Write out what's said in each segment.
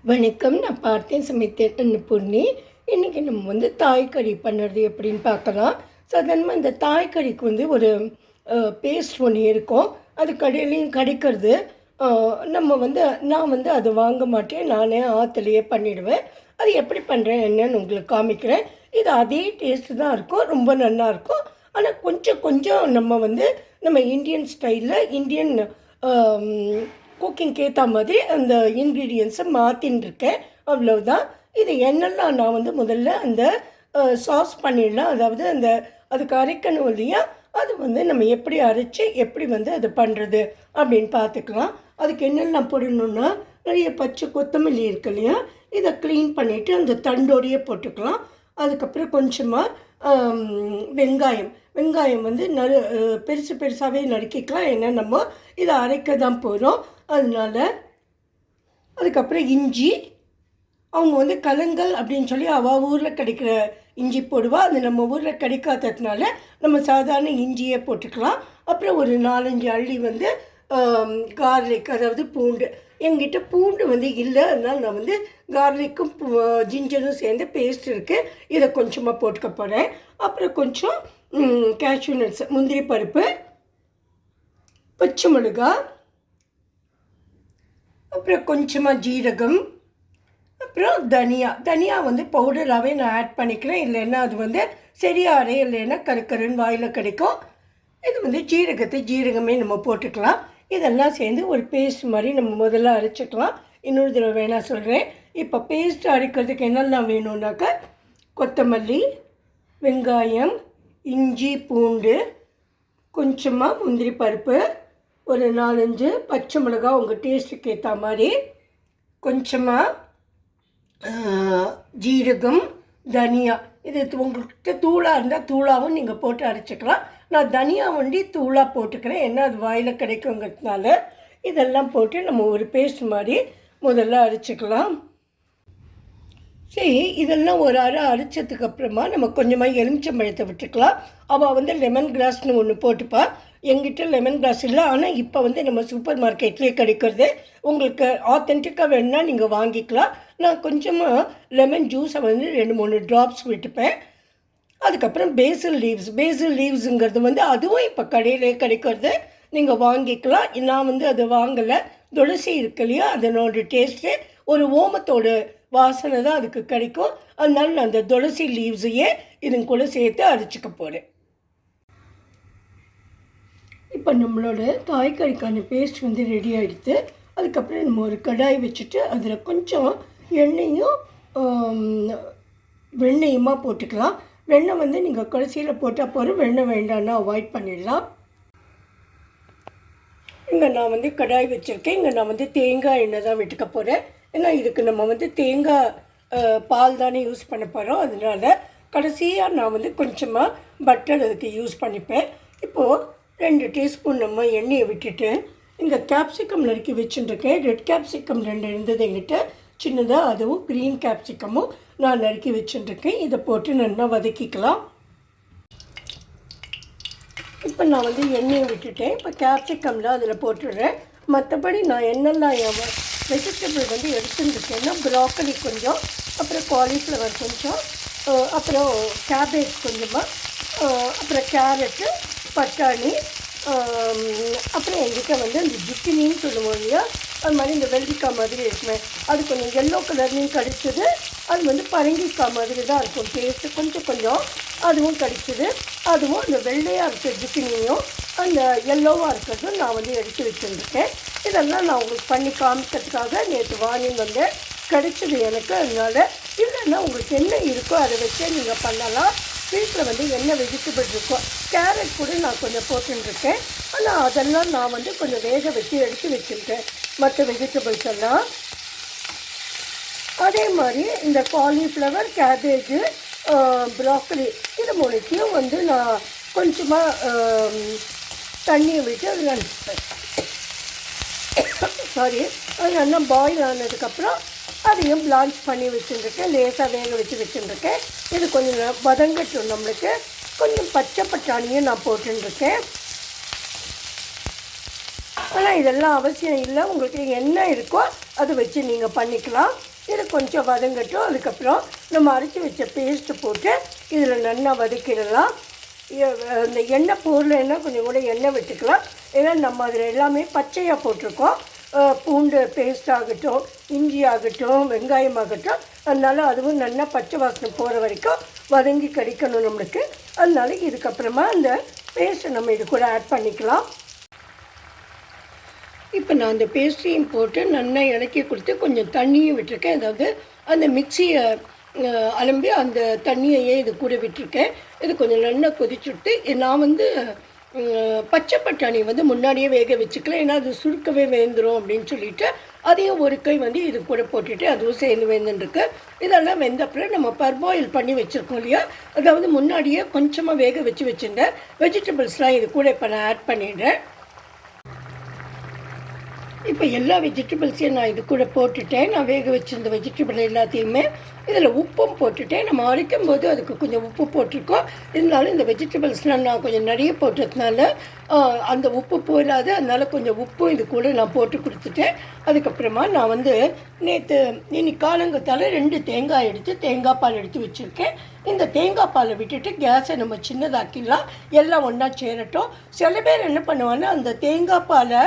வணக்கம். நான் பார்த்தேன் சமைத்தேன் பொன்னி. இன்றைக்கி நம்ம வந்து தாய்க்கறி பண்ணுறது எப்படின்னு பார்க்கலாம். சாதாரணமாக இந்த தாய்க்கறிக்கு வந்து ஒரு பேஸ்ட் ஒன்று இருக்கும். அது கடையிலையும் கிடைக்கிறது. நம்ம வந்து நான் வந்து அதை வாங்க மாட்டேன். நானே ஆற்றுலையே பண்ணிவிடுவேன். அது எப்படி பண்ணுறேன் என்னன்னு உங்களுக்கு காமிக்கிறேன். இது அதே டேஸ்ட்டு தான் இருக்கும். ரொம்ப நல்லாயிருக்கும். ஆனால் கொஞ்சம் கொஞ்சம் நம்ம இந்தியன் ஸ்டைலில் இந்தியன் குக்கிங்க்கு ஏற்ற மாதிரி அந்த இன்க்ரீடியன்ஸை மாற்றின்னு இருக்கேன். அவ்வளவுதான். இது என்னெல்லாம் நான் வந்து முதல்ல அந்த சாஸ் பண்ணிடலாம். அதாவது அதுக்கு அரைக்கணும் இல்லையா, அது வந்து நம்ம எப்படி அரைச்சி எப்படி வந்து அது பண்ணுறது அப்படின்னு பார்த்துக்கலாம். அதுக்கு என்னெல்லாம் போடணுன்னா, நிறைய பச்சை கொத்தமல்லி இருக்கு இல்லையா, இதை க்ளீன் பண்ணிவிட்டு அந்த தண்டோடையே போட்டுக்கலாம். அதுக்கப்புறம் கொஞ்சமாக வெங்காயம் வந்து பெருசு பெருசாகவே நறுக்கிக்கலாம். ஏன்னா நம்ம இதை அரைக்க தான் போகிறோம். அதனால் அதுக்கப்புறம் இஞ்சி, அவங்க வந்து கலங்கல் அப்படின்னு சொல்லி அவள் ஊரில் கிடைக்கிற இஞ்சி போடுவா. அது நம்ம ஊரில் கிடைக்காததுனால நம்ம சாதாரண இஞ்சியே போட்டுக்கலாம். அப்புறம் ஒரு 4-5 அள்ளி வந்து கார்லிக், அதாவது பூண்டு. என்கிட்ட பூண்டு வந்து இல்லை, அதனால் நான் வந்து கார்லிக்கும் ஜிஞ்சரும் சேர்ந்து பேஸ்ட் இருக்குது, இதை கொஞ்சமாக போட்டுக்க போகிறேன். அப்புறம் கொஞ்சம் கேஷ்யூ நட்ஸ், முந்திரி பருப்பு, பச்சை மிளகாய், அப்புறம் கொஞ்சமாக ஜீரகம், அப்புறம் தனியா வந்து பவுடராகவே நான் ஆட் பண்ணிக்கிறேன். இல்லைன்னா அது வந்து சரியாரே இல்லைன்னா கருக்கருன்னு வாயில் கிடைக்கும். இது வந்து ஜீரகமே நம்ம போட்டுக்கலாம். இதெல்லாம் சேர்ந்து ஒரு பேஸ்ட் மாதிரி நம்ம முதல்ல அரைச்சிக்கலாம். இன்னொரு தடவை வேணால் சொல்கிறேன். இப்போ பேஸ்ட் அரைக்கிறதுக்கு என்னெல்லாம் வேணும்னாக்கா, கொத்தமல்லி, வெங்காயம், இஞ்சி, பூண்டு, கொஞ்சமாக முந்திரி பருப்பு, ஒரு 4-5 பச்சை மிளகாய் உங்கள் டேஸ்ட்டுக்கு ஏற்ற மாதிரி, கொஞ்சமாக ஜீரகம், தனியா. இது உங்கள்கிட்ட தூளாக இருந்தால் தூளாகவும் நீங்கள் போட்டு அரைச்சிக்கலாம். நான் தனியா வண்டி தூளாக போட்டுக்கிறேன், ஏன்னா அது வாயில் கிடைக்குங்கிறதுனால. இதெல்லாம் போட்டு நம்ம ஒரு பேஸ்ட் மாதிரி முதல்ல அரைச்சிக்கலாம். சரி, இதெல்லாம் ஒரு அரை அரைச்சதுக்கப்புறமா நம்ம கொஞ்சமாக எலுமிச்சம்பழத்தை விட்டுக்கலாம். அவள் வந்து லெமன் கிராஸ்னு ஒன்று போட்டுப்பா. எங்கிட்ட லெமன் கிராஸ் இல்லை, ஆனால் இப்போ வந்து நம்ம சூப்பர் மார்க்கெட்லேயே கிடைக்கிறது. உங்களுக்கு ஆத்தென்டிக்காக வேணுன்னா நீங்கள் வாங்கிக்கலாம். நான் கொஞ்சமாக லெமன் ஜூஸை வந்து 2-3 ட்ராப்ஸ் விட்டுப்பேன். அதுக்கப்புறம் பேசில் லீவ்ஸுங்கிறது வந்து அதுவும் இப்போ கடையிலே கிடைக்கிறது, நீங்கள் வாங்கிக்கலாம். நான் வந்து அதை வாங்கலை. துளசி இருக்கு இல்லையா, அதனோட டேஸ்ட்டு ஒரு ஓமத்தோட வாசனை தான் அதுக்கு கிடைக்கும். அதனால நான் அந்த துளசி லீவ்ஸையே இதுங்க கூட சேர்த்து அரைச்சிக்க போகிறேன். இப்போ நம்மளோட தாய்க்கறிக்கான பேஸ்ட் வந்து ரெடி ஆகிடுது. அதுக்கப்புறம் நம்ம ஒரு கடாய் வச்சுட்டு அதில் கொஞ்சம் எண்ணெயும் வெண்ணெயுமா போட்டுக்கலாம். வெண்ணெய் வந்து நீங்கள் கடைசியில் போட்டால் போகிறோம், வெண்ணெய் வேண்டான்னா அவாய்ட் பண்ணிடலாம். இங்கே நான் வந்து கடாய் வச்சுருக்கேன். இங்கே நான் வந்து தேங்காய் எண்ணெய் தான் விட்டுக்க போகிறேன். ஏன்னா இதுக்கு நம்ம வந்து தேங்காய் பால் தானே யூஸ் பண்ண போகிறோம். அதனால் கடைசியாக நான் வந்து கொஞ்சமாக பட்டர் அதுக்கு யூஸ் பண்ணிப்பேன். இப்போது 2 டீஸ்பூன் நம்ம எண்ணெயை விட்டுட்டு, இங்கே கேப்சிகம் நறுக்கி வச்சுட்டுருக்கேன். ரெட் கேப்சிகம் 2 இருந்தது எங்கிட்ட சின்னதாக, அதுவும் க்ரீன் கேப்சிகமும் நான் நறுக்கி வச்சுட்டுருக்கேன். இதை போட்டு நல்லா வதக்கிக்கலாம். இப்போ நான் வந்து எண்ணெயை விட்டுட்டேன். இப்போ கேப்சிகம்லாம் அதில் போட்டுடுறேன். மற்றபடி நான் என்னெல்லாம் வெஜிடபிள் வந்து எடுத்துட்டுருக்கேன்னா, ப்ராக்கலி கொஞ்சம், அப்புறம் காலிஃப்ளவர் கொஞ்சம், அப்புறம் கேபேஜ் கொஞ்சமாக, அப்புறம் கேரட்டு, பட்டாணி, அப்புறம் எங்கிட்ட வந்து அந்த ஜுக்கினின்னு சொல்லுவோம் இல்லையா, அது மாதிரி இந்த வெள்ளரிக்காய் மாதிரி இருக்குமே, அது கொஞ்சம் எல்லோ கலர்லேயும் கிடச்சிது. அது வந்து பரங்கிக்காய் மாதிரி தான் இருக்கும் டேஸ்ட்டு, கொஞ்சம் அதுவும் கிடச்சிது. அதுவும் அந்த வெள்ளையாக இருக்கிற ஜுக்கினியும் அந்த எல்லோவாக இருக்கிறதும் நான் வந்து எடுத்து வச்சுருக்கேன். இதெல்லாம் நான் உங்களுக்கு பண்ணி காமிக்கிறதுக்காக நேற்று வாங்கின்னு வந்து கிடச்சிது எனக்கு. அதனால் இல்லைன்னா உங்களுக்கு என்ன இருக்கோ அதை வச்சே நீங்கள் பண்ணலாம். வீட்டில் வந்து என்ன வெஜிடபிள் இருக்கோ, கேரட் கூட நான் கொஞ்சம் போட்டுருக்கேன். ஆனால் அதெல்லாம் நான் வந்து கொஞ்சம் வேக வச்சு எடுத்து வச்சுருக்கேன், மற்ற வெஜிடபிள்ஸ் எல்லாம். அதே மாதிரி இந்த காலிஃப்ளவர், கேபேஜு, ப்ராக்கலி, இது 3த்தையும் வந்து நான் கொஞ்சமாக தண்ணியை விட்டு அதில் அது நல்லா பாயில் ஆனதுக்கப்புறம் அதையும் பிளான்ச் பண்ணி வச்சுருக்கேன். லேசாக வேக வச்சு வச்சுருக்கேன். இது கொஞ்சம் வதங்கட்டும். நம்மளுக்கு கொஞ்சம் பச்சை பட்டாணியும் நான் போட்டுருக்கேன். ஆனால் இதெல்லாம் அவசியம் இல்லை. உங்களுக்கு என்ன இருக்கோ அதை வச்சு நீங்கள் பண்ணிக்கலாம். இது கொஞ்சம் வதங்கட்டும். அதுக்கப்புறம் நம்ம அரைச்சி வச்ச பேஸ்ட்டு போட்டு இதில் நல்லா வதக்கிடலாம். இந்த எண்ணெய் போடலைன்னா கொஞ்சம் கூட எண்ணெய் விட்டுக்கலாம். ஏன்னா நம்ம அதில் எல்லாமே பச்சையாக போட்டிருக்கோம். பூண்டு பேஸ்ட் ஆகட்டும், இஞ்சி ஆகட்டும், வெங்காயம் ஆகட்டும், அதனால் அதுவும் நல்லா பச்சை வாசனை போகிற வரைக்கும் வதங்கி கிடைக்கணும் நம்மளுக்கு. அதனால இதுக்கப்புறமா அந்த பேஸ்ட்டை நம்ம இது கூட ஆட் பண்ணிக்கலாம். இப்போ நான் அந்த பேஸ்ட்டையும் போட்டு நல்லா இறக்கி கொடுத்து கொஞ்சம் தண்ணியும் விட்டுருக்கேன். அதாவது அந்த மிக்சியை அலம்பி அந்த தண்ணியையே இது கூட விட்டுருக்கேன். இது கொஞ்சம் நல்லா கொதிச்சுட்டு நான் பச்சை பட்டாணி முன்னாடியே வேக வச்சுக்கலாம். ஏன்னா அது சுருக்கவே வேந்துடும் அப்படின்னு சொல்லிவிட்டு அதையும் ஒரு கை இது கூட போட்டுட்டு அதுவும் சேர்ந்து வேந்துருக்கு. இதெல்லாம் வெந்தப்புறம் நம்ம பர்பாயில் பண்ணி வச்சுருக்கோம் இல்லையா, அதாவது முன்னாடியே கொஞ்சமாக வேக வச்சுருந்தேன் வெஜிடபிள்ஸ்லாம் இது கூட இப்போ நான் ஆட் பண்ணிடுறேன். இப்போ எல்லா வெஜிடபிள்ஸையும் நான் இது கூட போட்டுட்டேன். நான் வேக வச்சுருந்த வெஜிடபிள் எல்லாத்தையுமே இதில் உப்பும் போட்டுட்டேன். நம்ம அரைக்கும் போது அதுக்கு கொஞ்சம் உப்பு போட்டிருக்கோம். இருந்தாலும் இந்த வெஜிடபிள்ஸ்லாம் நான் கொஞ்சம் நிறைய போட்டதுனால அந்த உப்பு போயிடாது. அதனால் கொஞ்சம் உப்பும் இது கூட நான் போட்டு கொடுத்துட்டேன். அதுக்கப்புறமா நான் இன்னைக்கு காலங்கத்தால் 2 தேங்காய் எடுத்து தேங்காய் பால் எடுத்து வச்சுருக்கேன். இந்த தேங்காய் பாலை விட்டுட்டு கேஸை நம்ம சின்னதாக்கிடலாம். எல்லாம் ஒன்றா சேரட்டும். சில பேர் என்ன பண்ணுவாங்கன்னா அந்த தேங்காய் பாலை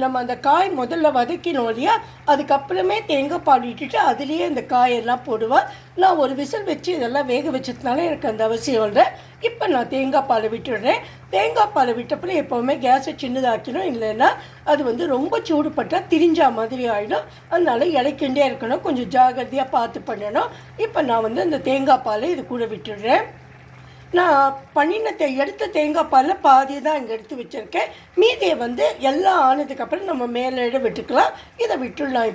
நம்ம அந்த காய் முதல்ல வதக்கினோம் இல்லையா, அதுக்கப்புறமே தேங்காய் பால் விட்டுட்டு அதுலேயே அந்த காயெல்லாம் போடுவேன். நான் ஒரு விசில் வச்சு இதெல்லாம் வேக வச்சதுனால எனக்கு அந்த அவசியம் இல்லை. இப்போ நான் தேங்காய் பாலை விட்டுடுறேன். தேங்காய் பாலை விட்டப்பறம் எப்போவுமே கேஸை சின்னதாக்கணும். இல்லைன்னா அது ரொம்ப சூடுபட்டால் திரிஞ்சா மாதிரி ஆகிடும். அதனால் இலைக்கிண்டே இருக்கணும். கொஞ்சம் ஜாகிரதையாக பார்த்து பண்ணணும். இப்போ நான் அந்த தேங்காய் பாலை இது கூட விட்டுடுறேன். நான் எடுத்த தேங்காய் பாலில் பாதி தான் இங்கே எடுத்து வச்சுருக்கேன். மீதியை எல்லாம் ஆனதுக்கப்புறம் நம்ம மேலே விட்டுக்கலாம். இதை விட்டுடலாம்.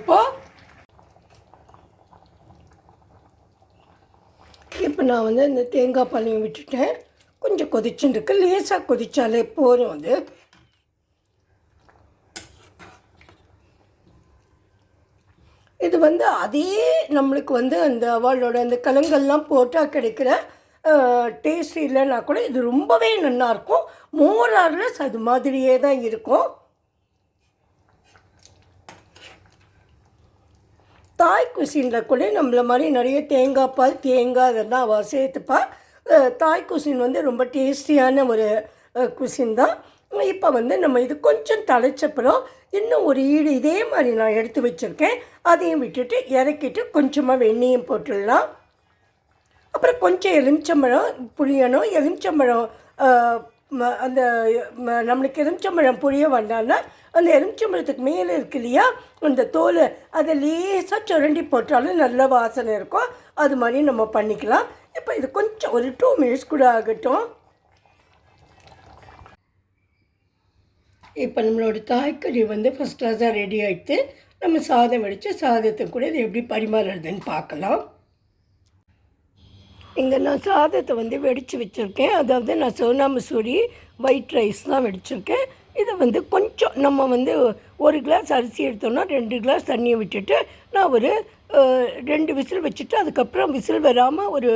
இப்போ நான் இந்த தேங்காய் பாலையும் விட்டுட்டேன். கொஞ்சம் கொதிச்சுருக்கு. லேசாக கொதிச்சாலே போதும். இது அதே நம்மளுக்கு அந்த அவளோட அந்த கலங்கள்லாம் போட்டால் கிடைக்கிற டேஸ்ட் இல்லைன்னா கூட இது ரொம்பவே நல்லாயிருக்கும். மோரார்லெஸ் அது மாதிரியே தான் இருக்கும். தாய் குசினில் கூட நம்மள மாதிரி நிறைய தேங்காய் பால் தேங்காய் அதெல்லாம் அவள் சேர்த்துப்பா. தாய் குசின் ரொம்ப டேஸ்டியான ஒரு குசின் தான். இப்போ நம்ம இது கொஞ்சம் தலைச்சப்பறம் இன்னும் ஒரு ஈடு இதே மாதிரி நான் எடுத்து வச்சுருக்கேன். அதையும் விட்டுட்டு இறக்கிட்டு கொஞ்சமாக வெந்நீயும் போட்டுடலாம். அப்புறம் கொஞ்சம் எலுமிச்சம்பழம் புளியணும். எலுமிச்சம்பழம் அந்த நம்மளுக்கு எலுமிச்சம்பழம் புளிய வேண்டாம்னா அந்த எலுமிச்சம்பழத்துக்கு மேலே இருக்கு இல்லையா அந்த தோல், அதை லேசாக சுரண்டி போட்டாலும் நல்ல வாசனை இருக்கும். அது மாதிரி நம்ம பண்ணிக்கலாம். இப்போ இது கொஞ்சம் ஒரு 2 மினிட்ஸ் கூட ஆகட்டும். இப்போ நம்மளோட தாய்க்கறி ஃபஸ்ட் கிளாஸாக ரெடி ஆகிட்டு நம்ம சாதம் வடித்து சாதத்தை கூட இது எப்படி பரிமாறுறதுன்னு பார்க்கலாம். இங்கே நான் சாதத்தை வெடித்து வச்சுருக்கேன். அதாவது நான் சோனா மசூரி ஒயிட் ரைஸ் தான் வெடிச்சிருக்கேன். இதை கொஞ்சம் நம்ம 1 கிளாஸ் அரிசி எடுத்தோம்னா 2 கிளாஸ் தண்ணியை விட்டுட்டு நான் ஒரு 2 விசில் வச்சுட்டு அதுக்கப்புறம் விசில் வராமல் ஒரு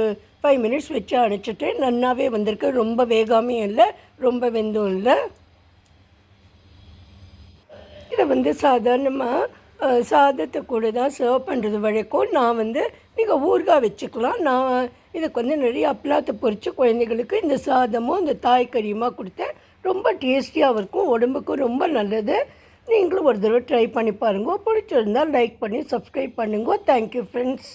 5 மினிட்ஸ் வச்சு அணைச்சிட்டேன். நல்லாவே வந்திருக்கு. ரொம்ப வேகாமையும் இல்லை, ரொம்ப வெந்தும் இல்லை. இதை சாதாரணமாக சாதத்தை கூட தான் சர்வ் பண்ணுறது வழக்கம். நான் நீங்கள் ஊறுகாய் வச்சுக்கலாம். நான் இதுக்கு நிறைய அப்பளத்தை பொரித்து குழந்தைகளுக்கு இந்த சாதமும் இந்த தாய்க்கறியுமா கொடுத்தேன். ரொம்ப டேஸ்டியாகவும் இருக்கும், உடம்புக்கும் ரொம்ப நல்லது. நீங்களும் ஒரு தடவை ட்ரை பண்ணி பாருங்க. பிடிச்சிருந்தால் லைக் பண்ணி சப்ஸ்கிரைப் பண்ணுங்க. Thank you friends.